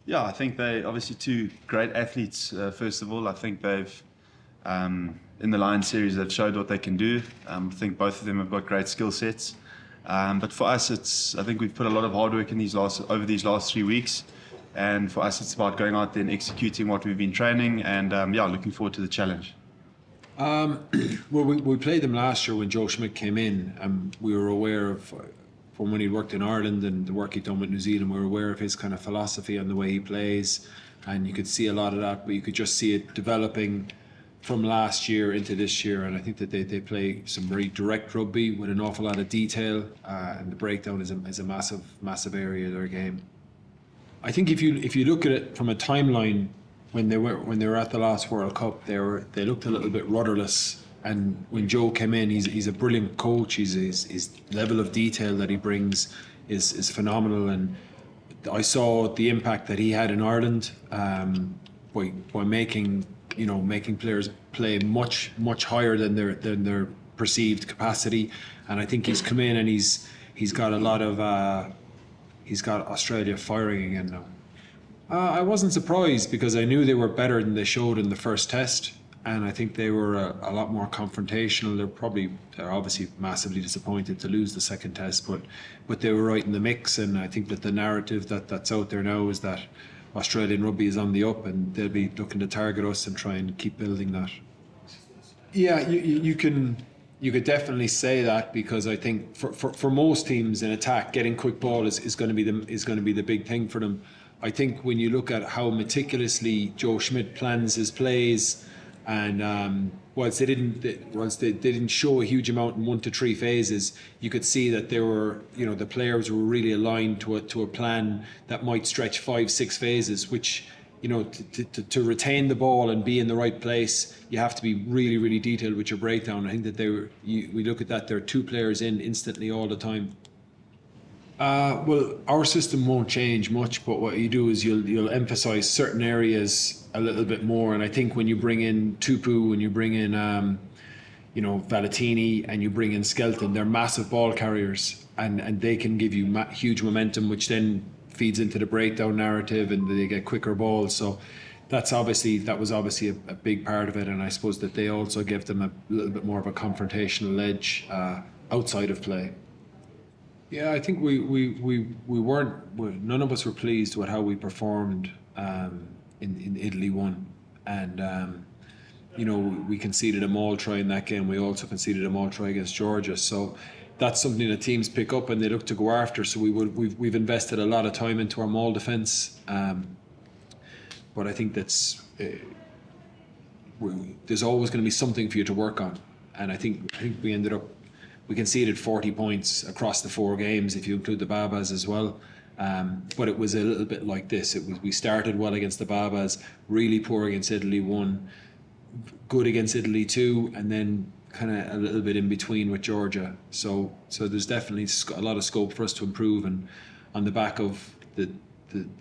Yeah, I think they obviously two great athletes. First of all, I think they've in the Lions series they've showed what they can do. I think both of them have got great skill sets. But for us, I think we've put a lot of hard work in over these last 3 weeks, and for us, it's about going out there and executing what we've been training, and yeah, looking forward to the challenge. Well, we played them last year when Joe Schmidt came in, and we were aware of, from when he worked in Ireland and the work he'd done with New Zealand, we were aware of his kind of philosophy and the way he plays, and you could see a lot of that, but you could just see it developing from last year into this year, and I think that they play some very direct rugby with an awful lot of detail, and the breakdown is a massive area of their game. I think if you look at it from a timeline, when they were at the last World Cup, they looked a little bit rudderless. And when Joe came in, he's a brilliant coach. His level of detail that he brings is phenomenal. And I saw the impact that he had in Ireland by making players play much higher than their perceived capacity. And I think he's come in and he's got a lot of he's got Australia firing again now. I wasn't surprised because I knew they were better than they showed in the first test, and I think they were a lot more confrontational. They're obviously massively disappointed to lose the second test, but they were right in the mix, and I think that the narrative that's out there now is that Australian rugby is on the up, and they'll be looking to target us and try and keep building that. Yeah, you could definitely say that, because I think for most teams in attack, getting quick ball is going to be the big thing for them. I think when you look at how meticulously Joe Schmidt plans his plays, and whilst they didn't show a huge amount in 1 to 3 phases, you could see that the players were really aligned to a plan that might stretch 5-6 phases, which, to retain the ball and be in the right place, you have to be really, really detailed with your breakdown. I think that we look at that, there are 2 players in instantly all the time. Well, our system won't change much, but what you do is you'll emphasise certain areas a little bit more. And I think when you bring in Tupu, when you bring in Valetini, and you bring in Skelton, they're massive ball carriers, and they can give you huge momentum, which then feeds into the breakdown narrative, and they get quicker balls. So that was obviously a big part of it, and I suppose that they also give them a little bit more of a confrontational edge outside of play. Yeah, I think none of us were pleased with how we performed in Italy 1, and we conceded a maul try in that game. We also conceded a maul try against Georgia, so that's something that teams pick up and they look to go after. So we've invested a lot of time into our maul defence, but I think there's always going to be something for you to work on, and I think we conceded 40 points across the 4 games, if you include the Babas as well. But it was a little bit like this. We started well against the Babas, really poor against Italy 1, good against Italy 2, and then kind of a little bit in between with Georgia. So there's definitely a lot of scope for us to improve, and on the back of the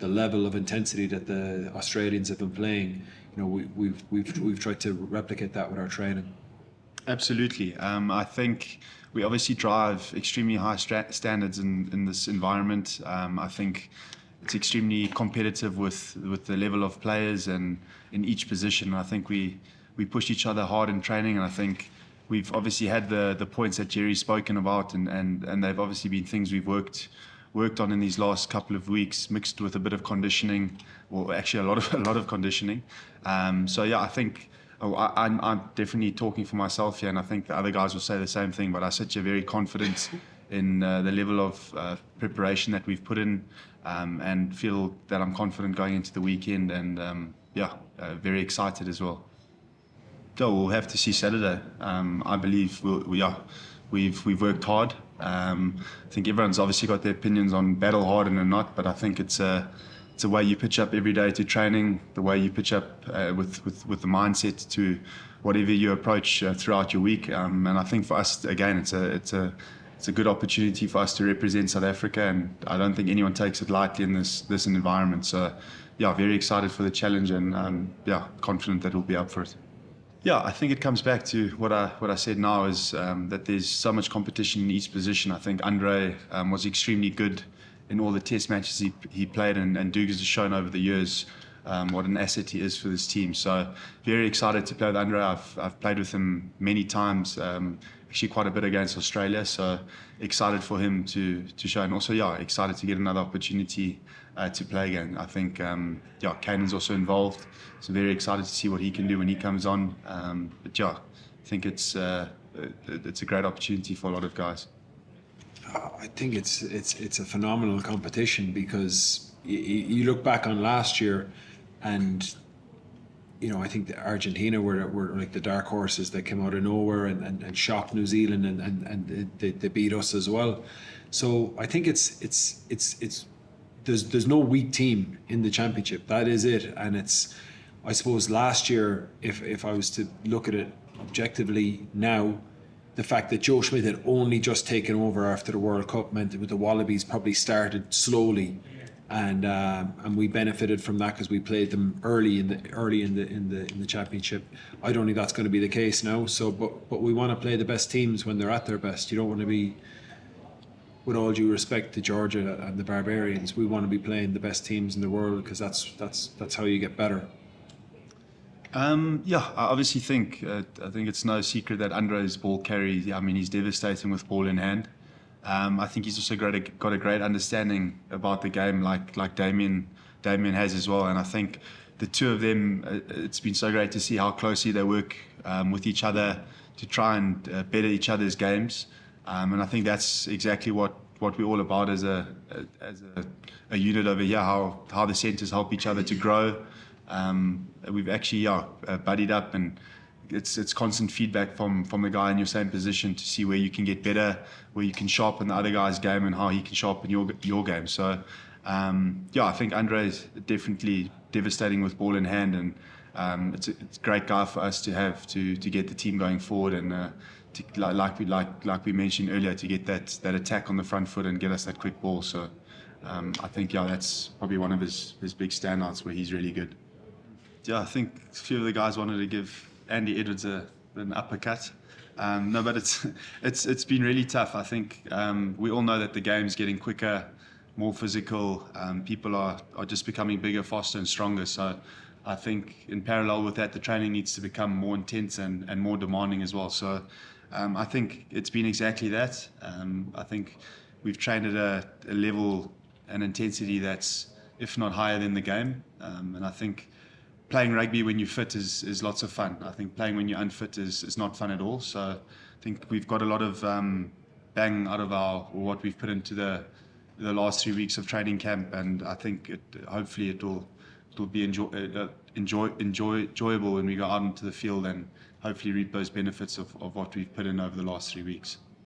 level of intensity that the Australians have been playing, we've tried to replicate that with our training. Absolutely. I think we obviously drive extremely high standards in this environment. I think it's extremely competitive with the level of players and in each position. I think we push each other hard in training, and I think we've obviously had the points that Jerry's spoken about, and they've obviously been things we've worked on in these last couple of weeks, mixed with a bit of conditioning, or actually a lot of conditioning. So yeah, I think I'm definitely talking for myself here, and I think the other guys will say the same thing, but I sit here very confident in the level of preparation that we've put in, and feel that I'm confident going into the weekend, and very excited as well. So we'll have to see Saturday. I believe we've worked hard. I think everyone's obviously got their opinions on battle hard and not, but I think it's a way you pitch up every day to training, the way you pitch up with the mindset to whatever you approach throughout your week. And I think for us, again, it's a good opportunity for us to represent South Africa, and I don't think anyone takes it lightly in this environment. So yeah, very excited for the challenge, and confident that we'll be up for it. Yeah, I think it comes back to what I said now, is that there's so much competition in each position. I think Andre was extremely good in all the test matches he played, and Dugas has shown over the years what an asset he is for this team. So very excited to play with Andre. I've played with him many times, actually quite a bit against Australia. So excited for him to show, and also excited to get another opportunity to play again. I think Kanan's also involved, so very excited to see what he can do when he comes on. But I think it's a great opportunity for a lot of guys. I think it's a phenomenal competition, because you look back on last year, and I think the Argentina were like the dark horses that came out of nowhere and shocked New Zealand, and they beat us as well. So I think it's there's no weak team in the championship. That is it. And I suppose last year, if I was to look at it objectively now, the fact that Joe Schmidt had only just taken over after the World Cup meant that the Wallabies probably started slowly, and we benefited from that because we played them early in the championship. I don't think that's going to be the case now. So, but we want to play the best teams when they're at their best. You don't want to be, with all due respect to Georgia and the Barbarians, we want to be playing the best teams in the world, because that's how you get better. I obviously think I think it's no secret that Andre's ball carry. I mean, he's devastating with ball in hand. I think he's also got a great understanding about the game, like Damien has as well. And I think the two of them, it's been so great to see how closely they work with each other to try and better each other's games. And I think that's exactly what we're all about as a unit over here. How the centres help each other to grow. We've actually buddied up, and it's constant feedback from the guy in your same position to see where you can get better, where you can sharpen the other guy's game, and how he can sharpen your game. So I think Andre is definitely devastating with ball in hand, and it's a great guy for us to have to get the team going forward, and like we mentioned earlier, to get that attack on the front foot and get us that quick ball. So I think that's probably one of his big standouts where he's really good. I think a few of the guys wanted to give Andy Edwards an uppercut. No, but it's been really tough. I think we all know that the game's getting quicker, more physical. People are just becoming bigger, faster and stronger. So I think in parallel with that, the training needs to become more intense and more demanding as well. So I think it's been exactly that. I think we've trained at a level and intensity that's, if not higher than the game. And I think playing rugby when you're fit is lots of fun. I think playing when you're unfit is not fun at all. So I think we've got a lot of bang out of what we've put into the last 3 weeks of training camp, and I think hopefully it will be enjoyable when we go out into the field and hopefully reap those benefits of what we've put in over the last 3 weeks.